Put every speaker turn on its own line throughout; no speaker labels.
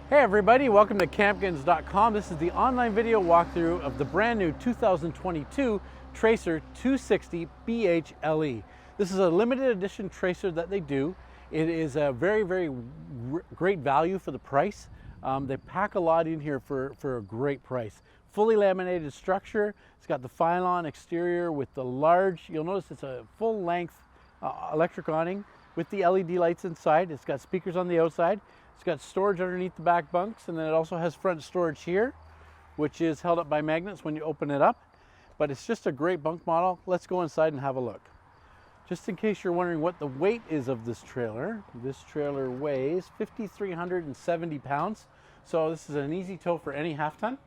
Hey everybody, welcome to Campkins.com. This is the online video walkthrough of the brand new 2022 Tracer 260BHLE. This is a limited edition tracer that they do. It is a very great value for the price. They pack a lot in here for a great price. Fully laminated structure. It's got the Phylon exterior with the large, you'll notice it's a full length electric awning with the LED lights inside. It's got speakers on the outside. It's got storage underneath the back bunks, and then it also has front storage here, which is held up by magnets when you open it up. But it's just a great bunk model. Let's go inside and have a look. Just in case you're wondering what the weight is of this trailer weighs 5,370 pounds. So this is an easy tow for any half ton.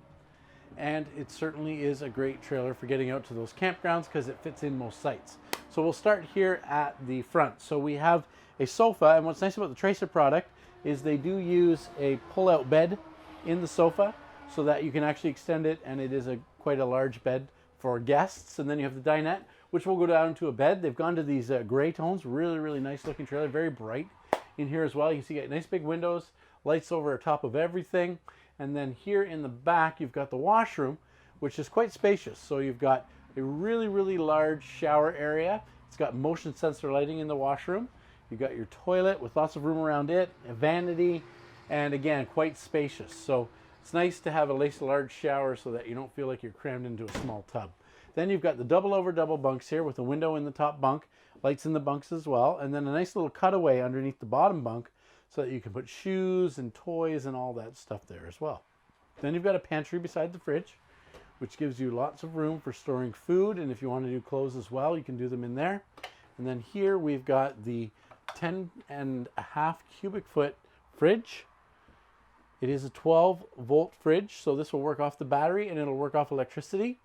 And it certainly is a great trailer for getting out to those campgrounds because it fits in most sites. So we'll start here at the front. So we have a sofa, and what's nice about the Tracer product is they do use a pull-out bed in the sofa so that you can actually extend it, and it is quite a large bed for guests. And then you have the dinette, which will go down to a bed. They've gone to these gray tones, really nice looking trailer, very bright in here as well. You can see you got nice big windows, lights over top of everything. And then here in the back, you've got the washroom, which is quite spacious. So you've got a really large shower area. It's got motion sensor lighting in the washroom. You've got your toilet with lots of room around it, a vanity, and again, quite spacious. So it's nice to have a nice large shower so that you don't feel like you're crammed into a small tub. Then you've got the double over double bunks here with a window in the top bunk, lights in the bunks as well, and then a nice little cutaway underneath the bottom bunk so that you can put shoes and toys and all that stuff there as well. Then you've got a pantry beside the fridge, which gives you lots of room for storing food, and if you want to do clothes as well, you can do them in there. And then here we've got the 10.5 cubic foot fridge. It is a 12 volt fridge, so this will work off the battery and it'll work off electricity.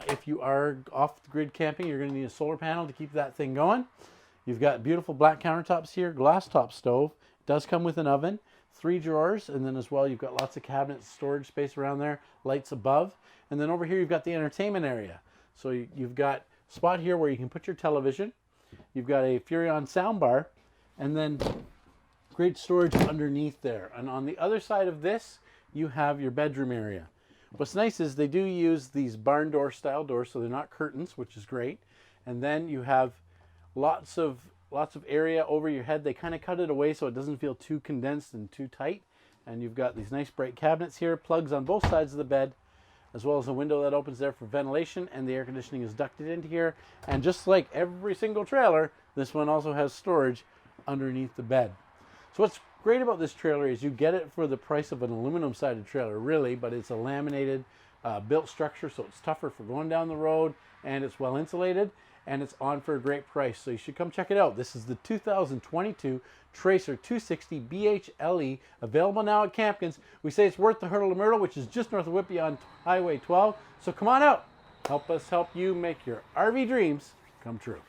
If you are off the grid camping, you're going to need a solar panel to keep that thing going. You've got beautiful black countertops here, glass top stove. It does come with an oven, 3 drawers, and then as well you've got lots of cabinets, storage space around there, lights above. And then over here you've got the entertainment area. So you've got a spot here where you can put your television. You've got a Furrion soundbar, and then great storage underneath there. And on the other side of this, you have your bedroom area. What's nice is they do use these barn door style doors, so they're not curtains, which is great. And then you have lots of area over your head. They kind of cut it away so it doesn't feel too condensed and too tight. And you've got these nice bright cabinets here, plugs on both sides of the bed, as well as a window that opens there for ventilation, and the air conditioning is ducted into here. And just like every single trailer, this one also has storage underneath the bed. So what's great about this trailer is you get it for the price of an aluminum sided trailer, really, but it's a laminated built structure, so it's tougher for going down the road, and it's well insulated, and it's on for a great price. So you should come check it out. This is the 2022 Tracer 260BHLE, available now at Campkins. We say it's worth the hurdle to Myrtle, which is just north of Whitby on Highway 12. So come on out. Help us help you make your RV dreams come true.